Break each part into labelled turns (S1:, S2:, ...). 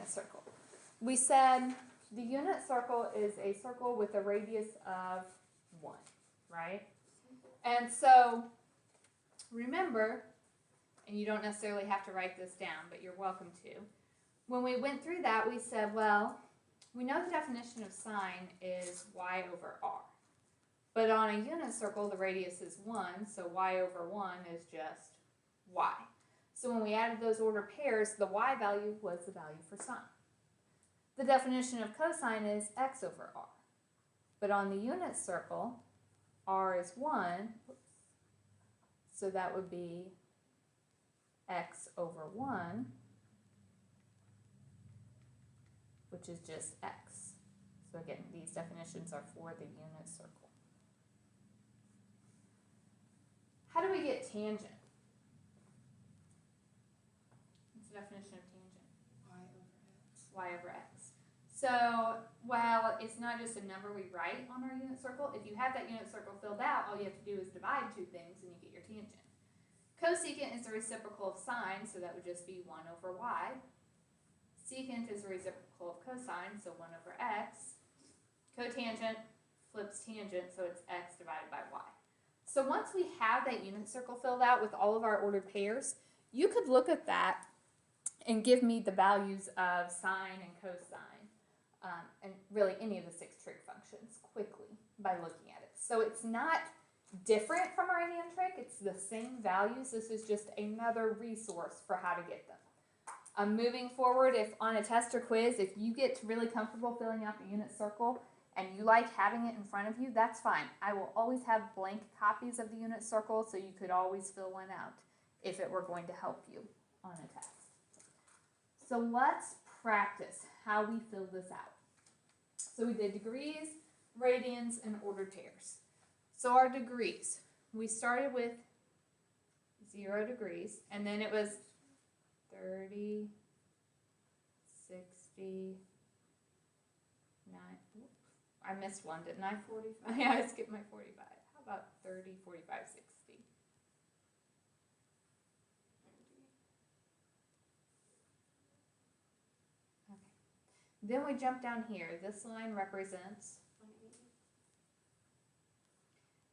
S1: unit circle? We said the unit circle is a circle with a radius of 1, right? And so remember, and you don't necessarily have to write this down, but you're welcome to. When we went through that, we said, well, we know the definition of sine is y over r. But on a unit circle, the radius is 1, so y over 1 is just y. So when we added those ordered pairs, the y value was the value for sine. The definition of cosine is x over r. But on the unit circle, r is 1, so that would be x over 1, which is just x. So again, these definitions are for the unit circle. How do we get tangent? What's the definition of tangent? Y over x. So, well, it's not just a number we write on our unit circle. If you have that unit circle filled out, all you have to do is divide two things and you get your tangent. Cosecant is the reciprocal of sine, so that would just be 1 over y. Secant is the reciprocal of cosine, so 1 over x. Cotangent flips tangent, so it's x divided by y. So once we have that unit circle filled out with all of our ordered pairs, you could look at that and give me the values of sine and cosine, and really any of the 6 trig functions quickly by looking at it. So it's not different from our hand trick, it's the same values. This is just another resource for how to get them. Moving forward, if on a test or quiz, if you get really comfortable filling out the unit circle and you like having it in front of you, that's fine. I will always have blank copies of the unit circle, so you could always fill one out if it were going to help you on a test. So let's practice how we fill this out. So we did degrees, radians, and ordered pairs. So our degrees, we started with 0 degrees, and then it was 30, 60, 9, I missed one, didn't I? 45, yeah, I skipped my 45. How about 30, 45, 60? Okay. Then we jump down here. This line represents 180.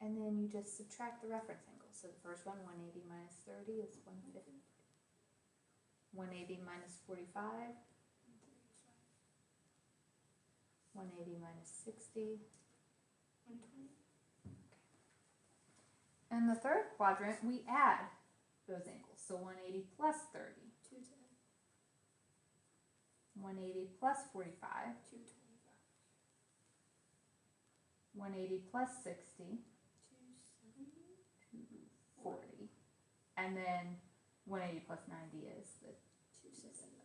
S1: And then you just subtract the reference angle. So the first one, 180 minus 30 is 150. 180 minus 45. 180 minus 60. 120. Okay. And the third quadrant, we add those angles. So 180 plus 30. 210. 180 plus 45. 225. 180 plus 60. 270. 240. And then 180 plus 90 is the 270.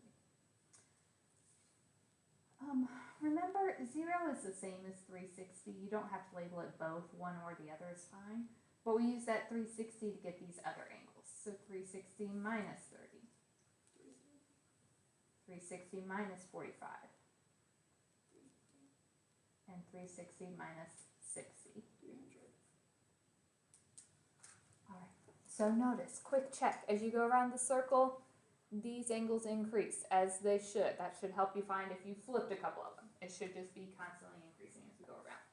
S1: Remember, 0 is the same as 360. You don't have to label it both. One or the other is fine. But we use that 360 to get these other angles. So 360 minus 30. 360 minus 45. And 360 minus 60. 300. All right. So notice, quick check. As you go around the circle, these angles increase, as they should. That should help you find if you flipped a couple of them. It should just be constantly increasing as we go around.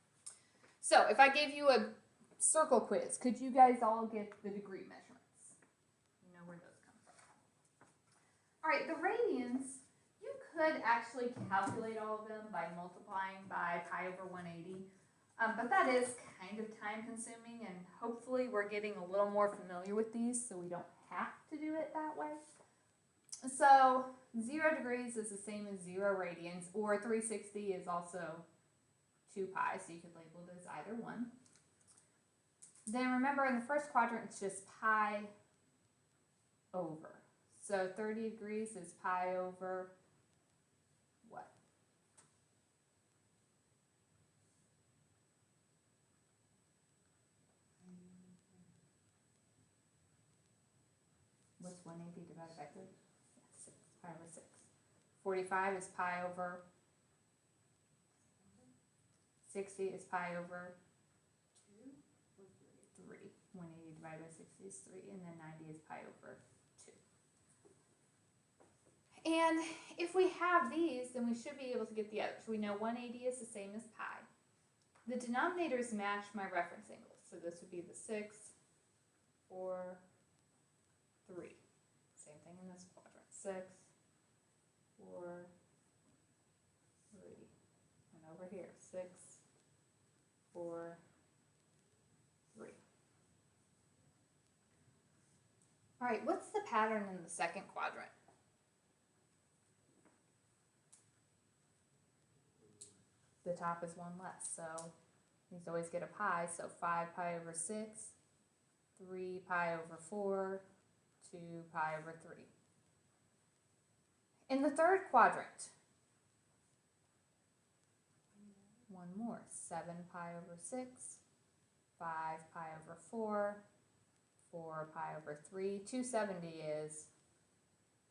S1: So if I gave you a circle quiz, could you guys all get the degree measurements? You know where those come from. All right, the radians, you could actually calculate all of them by multiplying by pi over 180. But that is kind of time consuming, and hopefully we're getting a little more familiar with these so we don't have to do it that way. So 0 degrees is the same as 0 radians, or 360 is also 2 pi, so you could label it as either one. Then remember, in the first quadrant, it's just pi over. So 30 degrees is pi over what? What's 180 divided by 30? Pi over 6. 45 is pi over 60 is pi over 2 or 3. 180 divided by 60 is 3, and then 90 is pi over 2. And if we have these, then we should be able to get the others. We know 180 is the same as pi. The denominators match my reference angles. So this would be the 6, 4, 3. Same thing in this quadrant. 6, 4, 3. And over here, 6, 4, 3. All right, what's the pattern in the second quadrant? The top is 1 less, so these always get a pi, so 5 pi over 6, 3 pi over 4, 2 pi over 3. In the third quadrant, 1 more, 7 pi over 6, 5 pi over 4, 4 pi over 3, 270 is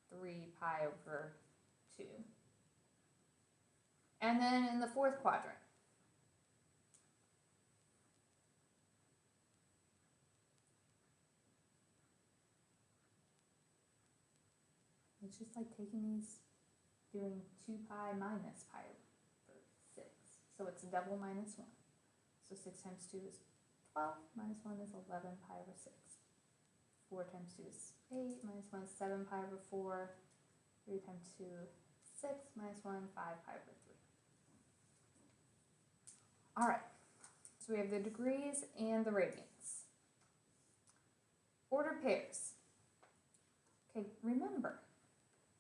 S1: 3 pi over 2. And then in the fourth quadrant, it's just like taking these, doing 2 pi minus pi over 6. So it's a double minus 1. So 6 times 2 is 12, minus 1 is 11 pi over 6. 4 times 2 is 8, minus 1 is 7 pi over 4. 3 times 2 is 6, minus 1, 5 pi over 3. All right, so we have the degrees and the radians. Ordered pairs. Okay, remember,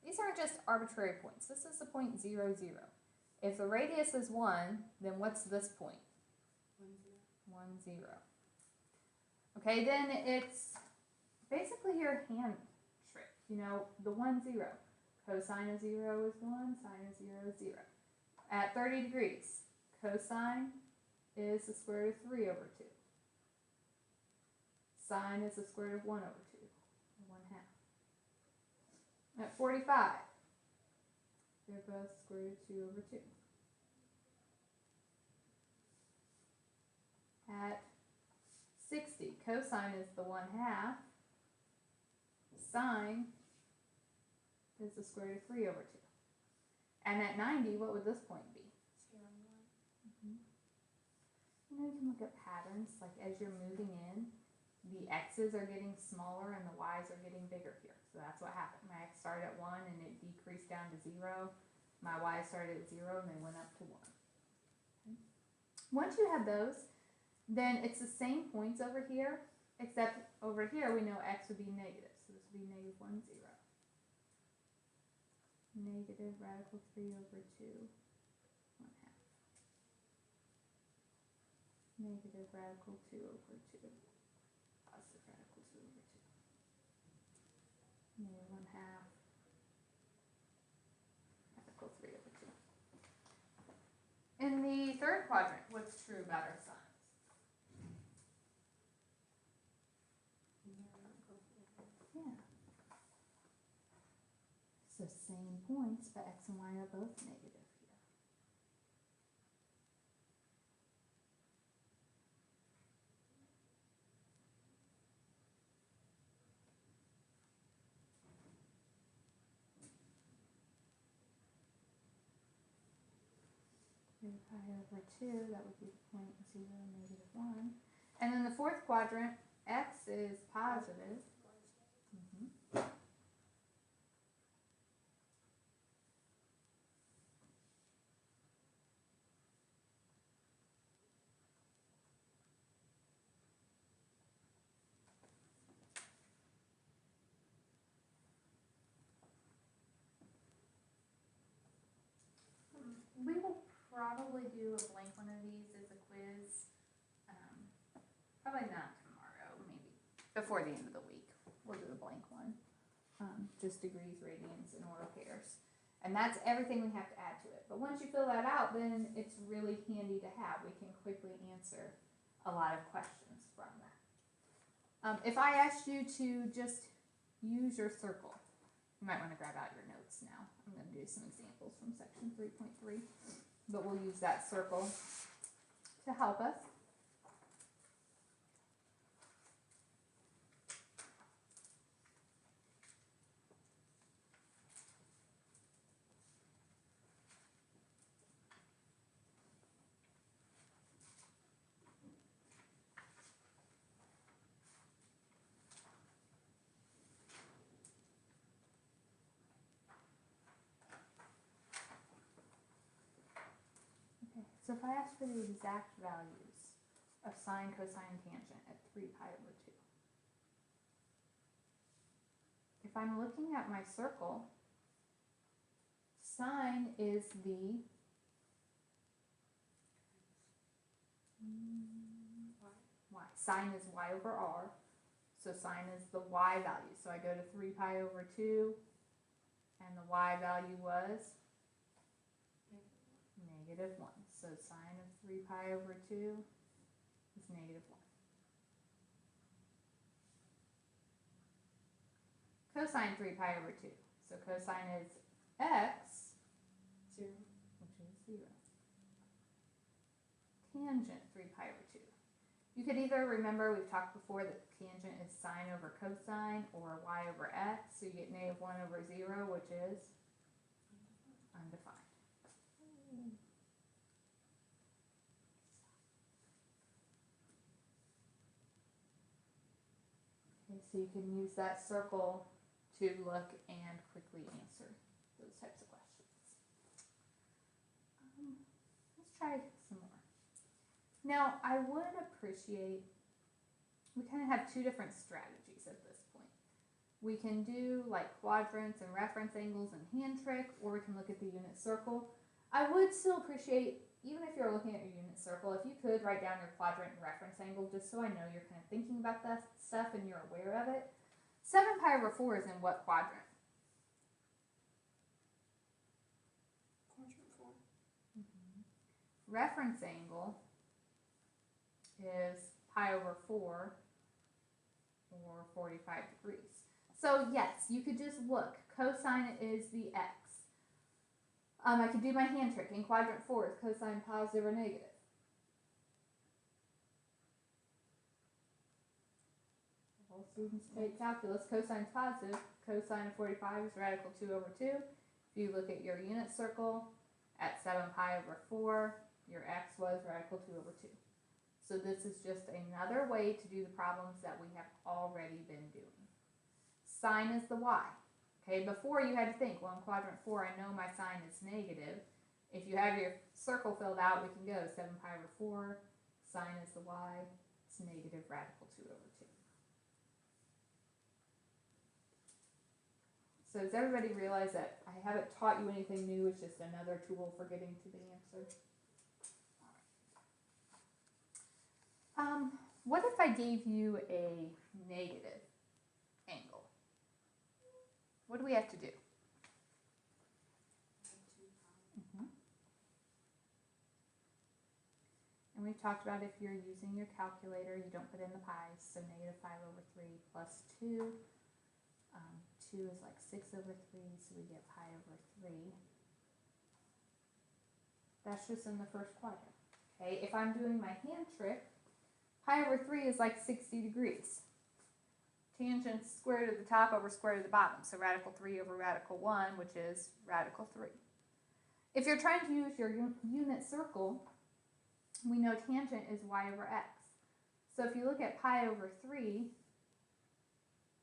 S1: these aren't just arbitrary points. This is the point 0, 0. If the radius is 1, then what's this point? 1, 0. Okay, then it's basically your hand trick. You know, the 1, 0. Cosine of 0 is 1, sine of 0 is 0. At 30 degrees, cosine is the square root of 3 over 2. Sine is the square root of 1 over 2, 1/2. At 45, they're both square root of 2 over 2. At 60, cosine is the 1/2. Sine is the square root of 3 over 2. And at 90, what would this point be? 0, 1. You know, you can look at patterns, like as you're moving in, the x's are getting smaller and the y's are getting bigger here. So that's what happened. My x started at 1 and it decreased down to 0. My y started at 0 and then went up to 1. Okay. Once you have those, then it's the same points over here, except over here we know x would be negative. So this would be negative 1, 0. Negative radical 3 over 2, 1/2. Negative radical 2 over 2. Positive radical 2 over 2. Negative 1/2. Radical 3 over 2. In the third quadrant, what's true about our signs? Yeah. So same points, but x and y are both negative here. Pi over 2, that would be point 0, negative 1. And then the fourth quadrant, x is positive. We will probably do a blank one of these as a quiz. Probably not tomorrow, maybe before the end of the week. We'll do a blank one. Just degrees, radians, and order pairs. And that's everything we have to add to it. But once you fill that out, then it's really handy to have. We can quickly answer a lot of questions from that. If I asked you to just use your circle, you might want to grab out your notes now. I'm going to do some examples from section 3.3, but we'll use that circle to help us. So if I ask for the exact values of sine, cosine, and tangent at 3 pi over 2. If I'm looking at my circle, sine is the y. Sine is y over r. So sine is the y value. So I go to 3 pi over 2, and the y value was negative 1. So sine of 3 pi over 2 is negative 1. Cosine 3 pi over 2. So cosine is x,
S2: 0.
S1: which is 0. Tangent 3 pi over 2. You could either remember, we've talked before that tangent is sine over cosine or y over x. So you get negative 1 over 0, which is undefined. Okay, so you can use that circle to look and quickly answer those types of questions. Let's try some more. Now, I would appreciate, we kind of have two different strategies at this point. We can do like quadrants and reference angles and hand trick, or we can look at the unit circle. I would still appreciate, even if you're looking at your unit circle, if you could write down your quadrant and reference angle, just so I know you're kind of thinking about that stuff and you're aware of it. 7 pi over 4 is in what quadrant?
S2: Quadrant 4.
S1: Reference angle is pi over 4 or 45 degrees. So yes, you could just look. Cosine is the x. I could do my hand trick. In quadrant 4, is cosine positive or negative? All students take calculus. Cosine's positive. Cosine of 45 is radical 2 over 2. If you look at your unit circle, at 7 pi over 4, your x was radical 2 over 2. So this is just another way to do the problems that we have already been doing. Sine is the y. Okay, before you had to think, well, in quadrant 4, I know my sine is negative. If you have your circle filled out, we can go 7 pi over 4, sine is the y, it's negative radical 2 over 2. So does everybody realize that I haven't taught you anything new, it's just another tool for getting to the answer? What if I gave you a negative angle? What do we have to do? And we've talked about if you're using your calculator, you don't put in the pi's, so negative 5 over 3 plus 2. 2 is like 6 over 3, so we get pi over 3. That's just in the first quadrant. Okay, if I'm doing my hand trick, pi over 3 is like 60 degrees. Tangent square root of the top over square root of the bottom, so radical 3 over radical 1, which is radical 3. If you're trying to use your unit circle, we know tangent is y over x. So if you look at pi over 3,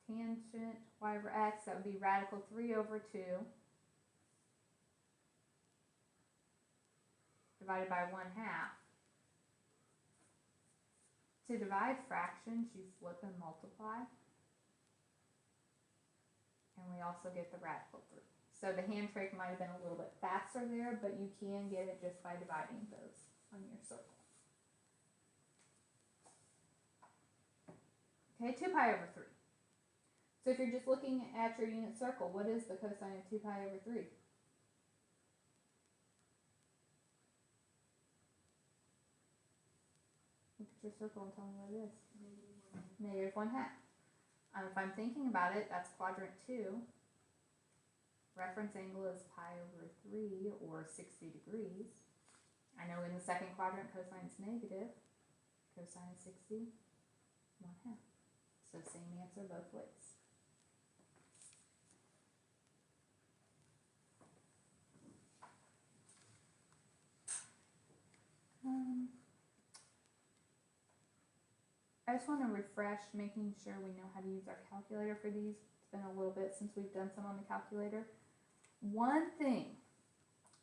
S1: tangent y over x, that would be radical 3 over 2 divided by 1/2. To divide fractions, you flip and multiply. And we also get the radical 3. So the hand trick might have been a little bit faster there, but you can get it just by dividing those on your circle. Okay, 2 pi over 3. So if you're just looking at your unit circle, what is the cosine of 2 pi over 3? Look at your circle and tell me what it is. Negative 1/2. If I'm thinking about it, that's quadrant 2. Reference angle is pi over 3 or 60 degrees. I know in the second quadrant cosine is negative. Cosine is 60, 1/2. So same answer both ways. I just want to refresh, making sure we know how to use our calculator for these. It's been a little bit since we've done some on the calculator. One thing,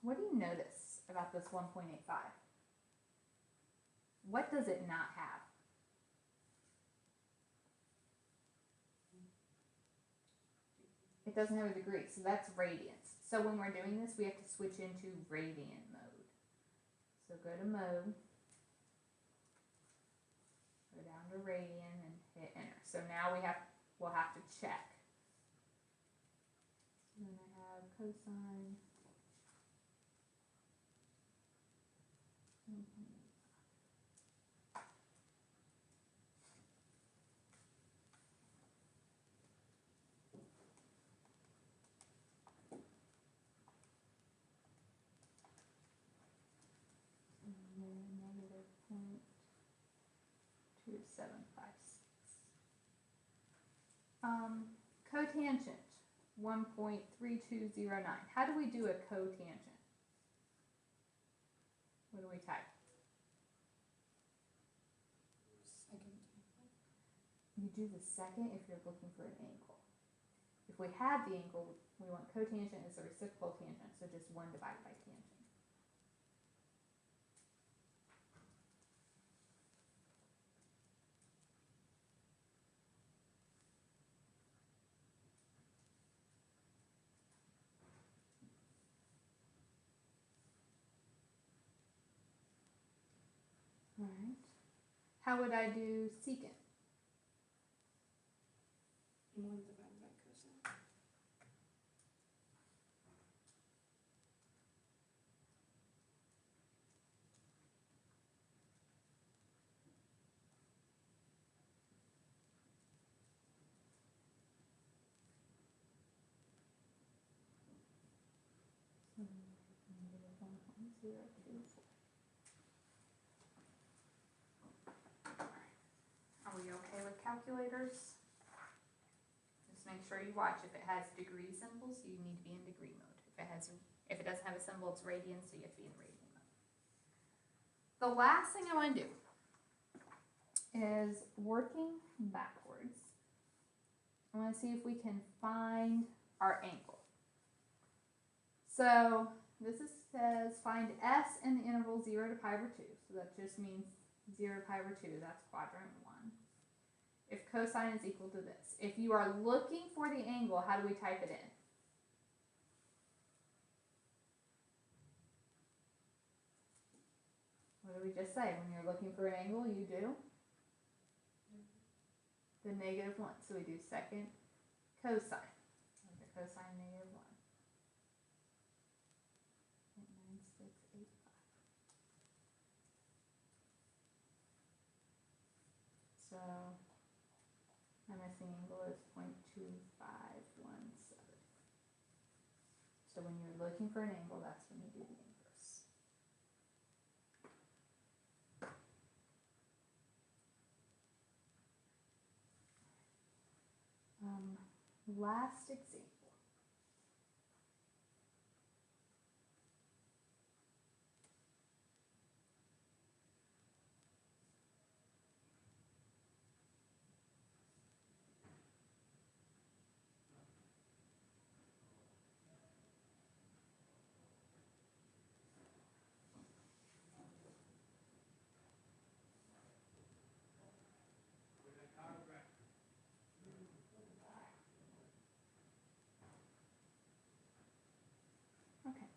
S1: what do you notice about this 1.85? What does it not have? It doesn't have a degree, so that's radians. So when we're doing this, we have to switch into radian mode. So go to mode, go down to radian and hit enter. So now we'll have to check. And then I have cosine. Negative 0.2756. Cotangent 1.3209. How do we do a cotangent? What do we type? You do the second if you're looking for an angle. If we have the angle, we want cotangent as a reciprocal tangent, so just 1 divided by tangent. All right. How would I do secant?
S2: 1 divided by cosine.
S1: Negative 1.024. Are we okay with calculators? Just make sure you watch. If it has degree symbols, you need to be in degree mode. If it doesn't have a symbol, it's radian, so you have to be in radian mode. The last thing I want to do is working backwards. I want to see if we can find our angle. So this says find S in the interval 0 to pi over 2. So that just means 0 to pi over 2. That's quadrant 1. If cosine is equal to this. If you are looking for the angle, how do we type it in? What did we just say? When you're looking for an angle, you do the negative 1. So we do second cosine. The cosine negative 1. 0.9685. So my missing angle is 0.2517. So when you're looking for an angle, that's when you do the inverse. Last example. Okay.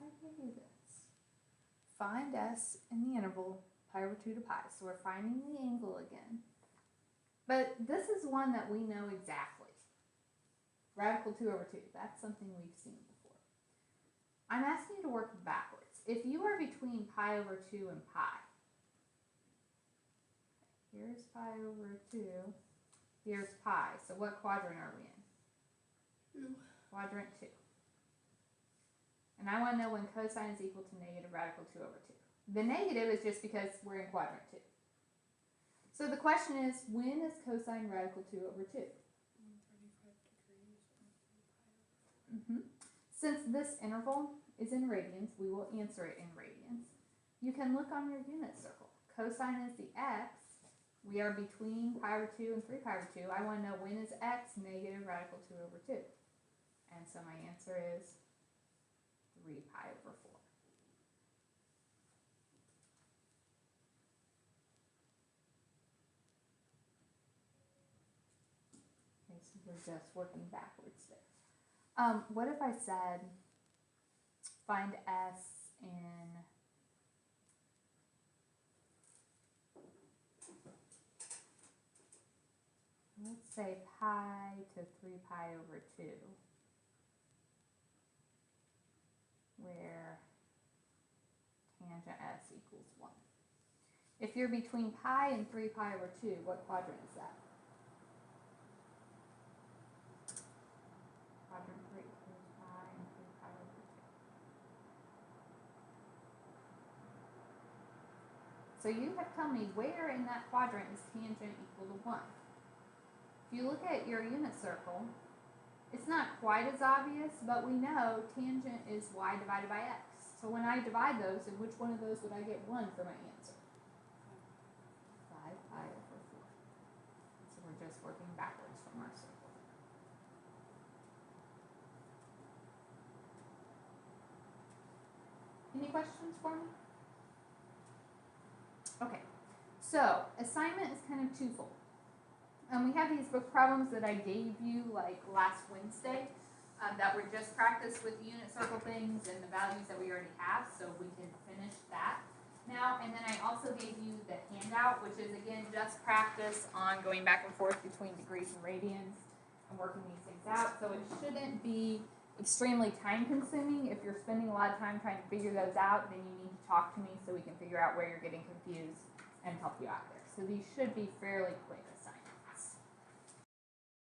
S1: I can do this. Find S in the interval pi over 2 to pi. So we're finding the angle again. But this is one that we know exactly. Radical 2 over 2. That's something we've seen before. I'm asking you to work backwards. If you are between pi over 2 and pi, here's pi over 2, here's pi. So what quadrant are we in?
S2: 2.
S1: Quadrant 2. And I want to know when cosine is equal to negative radical 2 over 2. The negative is just because we're in quadrant 2. So the question is, when is cosine radical 2 over 2?
S2: 135 degrees.
S1: Since this interval is in radians, we will answer it in radians. You can look on your unit circle. Cosine is the x. We are between pi over 2 and 3 pi over 2. I want to know when is x negative radical 2 over 2. And so my answer is 3 pi over 4. So we're just working backwards there. What if I said find S in let's say pi to 3 pi over 2, where tangent S equals 1. If you're between pi and 3 pi over 2, what quadrant is that? Quadrant 3, 3 pi and 3 pi over 2. So you have to tell me where in that quadrant is tangent equal to 1. If you look at your unit circle, it's not quite as obvious, but we know tangent is y divided by x. So when I divide those, in which one of those would I get 1 for my answer? 5 pi over 4. So we're just working backwards from our circle. Any questions for me? Okay, so assignment is kind of twofold. We have these book problems that I gave you like last Wednesday that were just practice with unit circle things and the values that we already have, so we can finish that now. And then I also gave you the handout, which is again just practice on going back and forth between degrees and radians and working these things out. So it shouldn't be extremely time consuming. If you're spending a lot of time trying to figure those out, then you need to talk to me so we can figure out where you're getting confused and help you out there. So these should be fairly quick.